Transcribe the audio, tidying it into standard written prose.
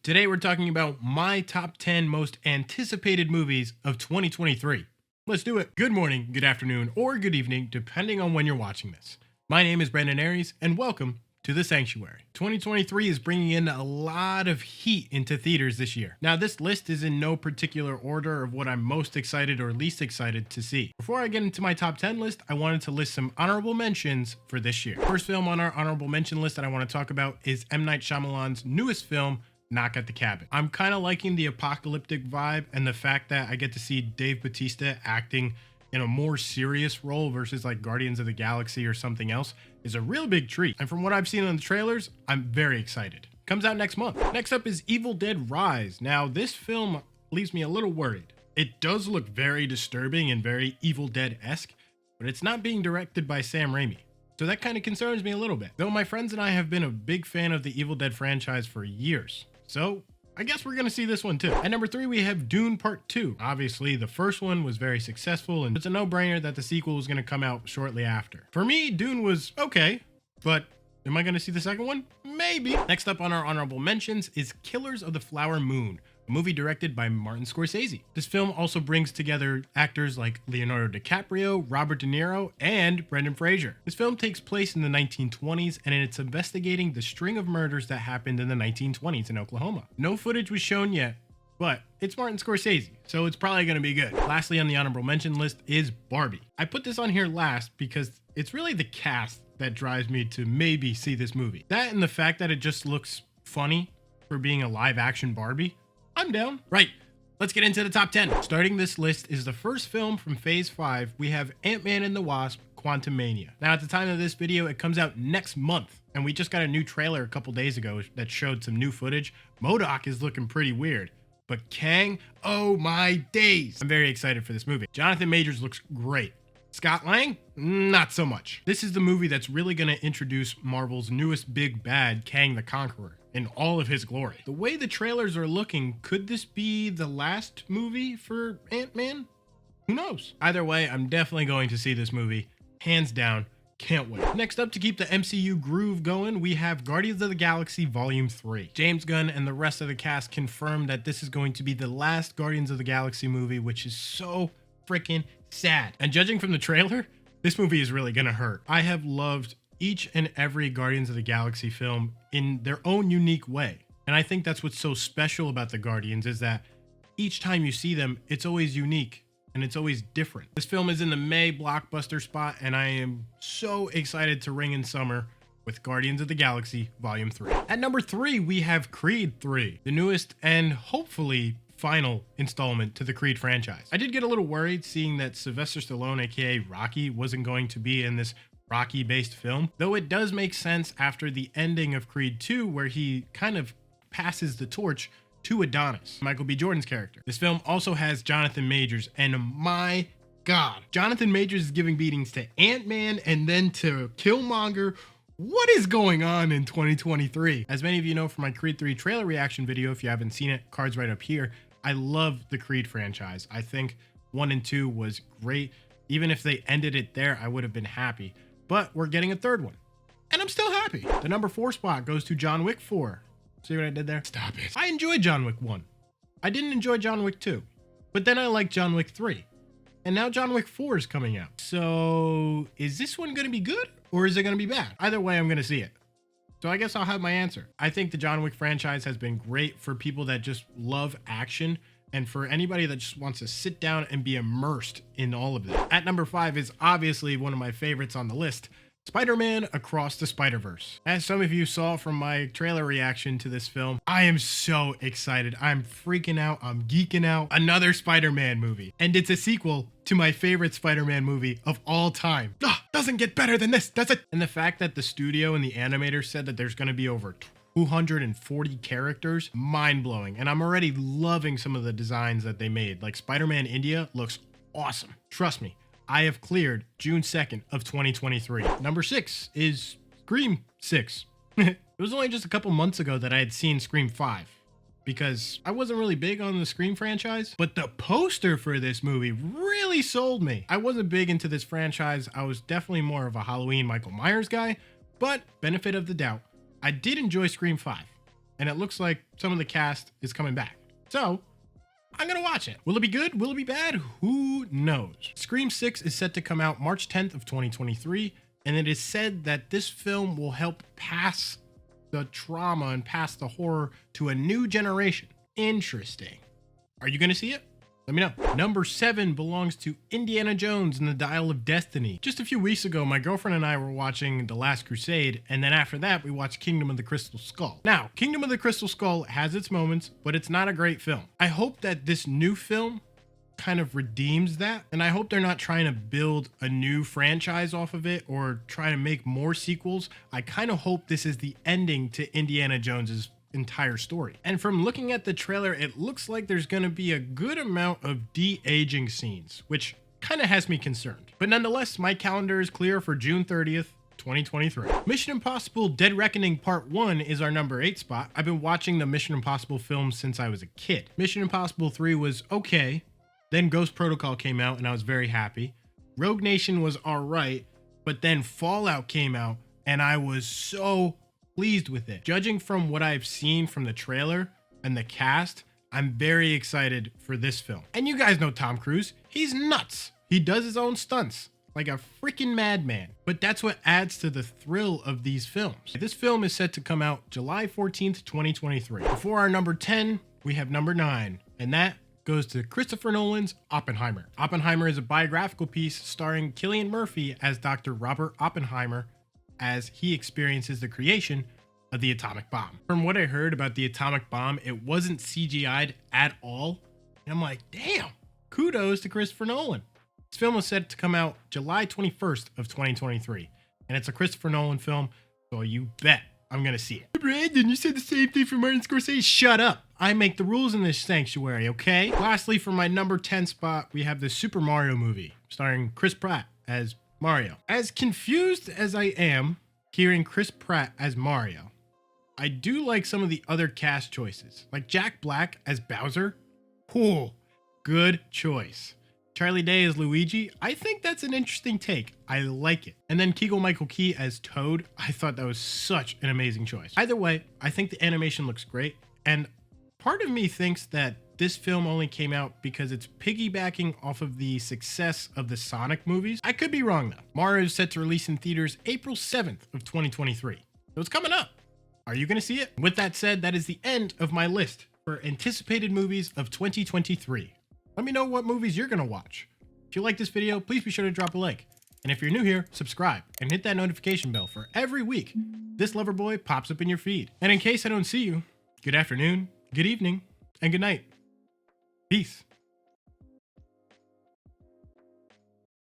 Today we're talking about my top 10 most anticipated movies of 2023. Let's do it. Good morning, good afternoon, or good evening, depending on when you're watching this. My name is Brandon Aries, and welcome to The Sanctuary. 2023 is bringing in a lot of heat into theaters this year. Now, this list is in no particular order of what I'm most excited or least excited to see. Before I get into my top 10 list, I wanted to list some honorable mentions for this year. First film on our honorable mention list that I want to talk about is M. Night Shyamalan's newest film, Knock at the Cabin. I'm kind of liking the apocalyptic vibe and the fact that I get to see Dave Bautista acting in a more serious role versus like Guardians of the Galaxy or something else is a real big treat. And from what I've seen in the trailers, I'm very excited. Comes out next month. Next up is Evil Dead Rise. Now, this film leaves me a little worried. It does look very disturbing and very Evil Dead-esque, but it's not being directed by Sam Raimi. So that kind of concerns me a little bit. Though my friends and I have been a big fan of the Evil Dead franchise for years. So I guess we're gonna see this one too. At number 3, we have Dune Part 2. Obviously, the first one was very successful, and it's a no-brainer that the sequel was gonna come out shortly after. For me, Dune was okay, but am I gonna see the second one? Maybe. Next up on our honorable mentions is Killers of the Flower Moon, a movie directed by Martin Scorsese. This film also brings together actors like Leonardo DiCaprio, Robert De Niro, and Brendan Fraser. This film takes place in the 1920s, and it's investigating the string of murders that happened in the 1920s in Oklahoma. No footage was shown yet, but it's Martin Scorsese, so it's probably going to be good. Lastly on the honorable mention list is Barbie. I put this on here last because it's really the cast that drives me to maybe see this movie. That and the fact that it just looks funny for being a live action Barbie. I'm down. Right, let's get into the top 10. Starting this list is the first film from Phase 5. We have Ant-Man and the Wasp: Quantumania. Now, at the time of this video, it comes out next month, and we just got a new trailer a couple days ago that showed some new footage. MODOK is looking pretty weird, but Kang, oh my days. I'm very excited for this movie. Jonathan Majors looks great. Scott Lang, not so much. This is the movie that's really going to introduce Marvel's newest big bad, Kang the Conqueror, in all of his glory. The way the trailers are looking, could this be the last movie for Ant-Man? Who knows? Either way, I'm definitely going to see this movie. Hands down, can't wait. Next up, to keep the MCU groove going, we have Guardians of the Galaxy Volume 3. James Gunn and the rest of the cast confirmed that this is going to be the last Guardians of the Galaxy movie, which is so freaking sad. And judging from the trailer, this movie is really gonna hurt. I have loved each and every Guardians of the Galaxy film in their own unique way. And I think that's what's so special about the Guardians is that each time you see them, it's always unique and it's always different. This film is in the May blockbuster spot, and I am so excited to ring in summer with Guardians of the Galaxy Volume 3. At number 3, we have Creed 3, the newest and hopefully final installment to the Creed franchise. I did get a little worried seeing that Sylvester Stallone, aka Rocky, wasn't going to be in this Rocky-based film, though it does make sense after the ending of Creed 2 where he kind of passes the torch to Adonis, Michael B. Jordan's character. This film also has Jonathan Majors, and my God, Jonathan Majors is giving beatings to Ant-Man and then to Killmonger. What is going on in 2023? As many of you know from my Creed 3 trailer reaction video, if you haven't seen it, cards right up here, I love the Creed franchise. I think 1 and 2 was great. Even if they ended it there, I would have been happy. But we're getting a third one, and I'm still happy. The number 4 spot goes to John Wick 4. See what I did there? Stop it. I enjoyed John Wick 1. I didn't enjoy John Wick 2, but then I liked John Wick 3. And now John Wick 4 is coming out. So is this one gonna be good or is it gonna be bad? Either way, I'm gonna see it. So I guess I'll have my answer. I think the John Wick franchise has been great for people that just love action and for anybody that just wants to sit down and be immersed in all of that. At number 5 is obviously one of my favorites on the list, Spider-Man Across the Spider-Verse. As some of you saw from my trailer reaction to this film, I am so excited. I'm freaking out. I'm geeking out. Another Spider-Man movie. And it's a sequel to my favorite Spider-Man movie of all time. Doesn't get better than this, does it? And the fact that the studio and the animator said that there's going to be over 240 characters, mind-blowing. And I'm already loving some of the designs that they made. Like Spider-Man India looks awesome. Trust me. I have cleared June 2nd of 2023. Number 6 is Scream 6. It was only just a couple months ago that I had seen Scream 5 because I wasn't really big on the Scream franchise, but the poster for this movie really sold me. I wasn't big into this franchise. I was definitely more of a Halloween Michael Myers guy, but benefit of the doubt, I did enjoy Scream 5. and it looks like some of the cast is coming back. So I'm gonna watch it. Will it be good? Will it be bad? Who knows? Scream 6 is set to come out March 10th of 2023, and it is said that this film will help pass the trauma and pass the horror to a new generation. Interesting. Are you gonna see it? Let me know. Number 7 belongs to Indiana Jones and the Dial of Destiny. Just a few weeks ago, my girlfriend and I were watching The Last Crusade, and then after that, we watched Kingdom of the Crystal Skull. Now, Kingdom of the Crystal Skull has its moments, but it's not a great film. I hope that this new film kind of redeems that, and I hope they're not trying to build a new franchise off of it or try to make more sequels. I kind of hope this is the ending to Indiana Jones's entire story. And from looking at the trailer, it looks like there's going to be a good amount of de-aging scenes, which kind of has me concerned. But nonetheless, my calendar is clear for June 30th, 2023. Mission Impossible Dead Reckoning Part 1 is our number 8 spot. I've been watching the Mission Impossible films since I was a kid. Mission Impossible 3 was okay. Then Ghost Protocol came out and I was very happy. Rogue Nation was alright, but then Fallout came out and I was so pleased with it. Judging from what I've seen from the trailer and the cast, I'm very excited for this film. And you guys know Tom Cruise. He's nuts. He does his own stunts like a freaking madman. But that's what adds to the thrill of these films. This film is set to come out July 14th, 2023. Before our number 10, we have number 9, and that goes to Christopher Nolan's Oppenheimer. Oppenheimer is a biographical piece starring Cillian Murphy as Dr. Robert Oppenheimer as he experiences the creation of the atomic bomb. From what I heard about the atomic bomb, it wasn't CGI'd at all. And I'm like, damn, kudos to Christopher Nolan. This film was set to come out July 21st of 2023. And it's a Christopher Nolan film, so you bet I'm gonna see it. Brandon, you said the same thing for Martin Scorsese. Shut up. I make the rules in this sanctuary, okay? Lastly, for my number 10 spot, we have the Super Mario movie, starring Chris Pratt as Mario. As confused as I am hearing Chris Pratt as Mario, I do like some of the other cast choices, like Jack Black as Bowser. Cool, good choice. Charlie Day as Luigi. I think that's an interesting take. I like it. And then Keegan-Michael Key as Toad. I thought that was such an amazing choice. Either way, I think the animation looks great. And part of me thinks that this film only came out because it's piggybacking off of the success of the Sonic movies. I could be wrong though. Mario is set to release in theaters April 7th of 2023. So it's coming up. Are you gonna see it? With that said, that is the end of my list for anticipated movies of 2023. Let me know what movies you're gonna watch. If you like this video, please be sure to drop a like. And if you're new here, subscribe and hit that notification bell for every week this lover boy pops up in your feed. And in case I don't see you, good afternoon, good evening, and good night. Peace.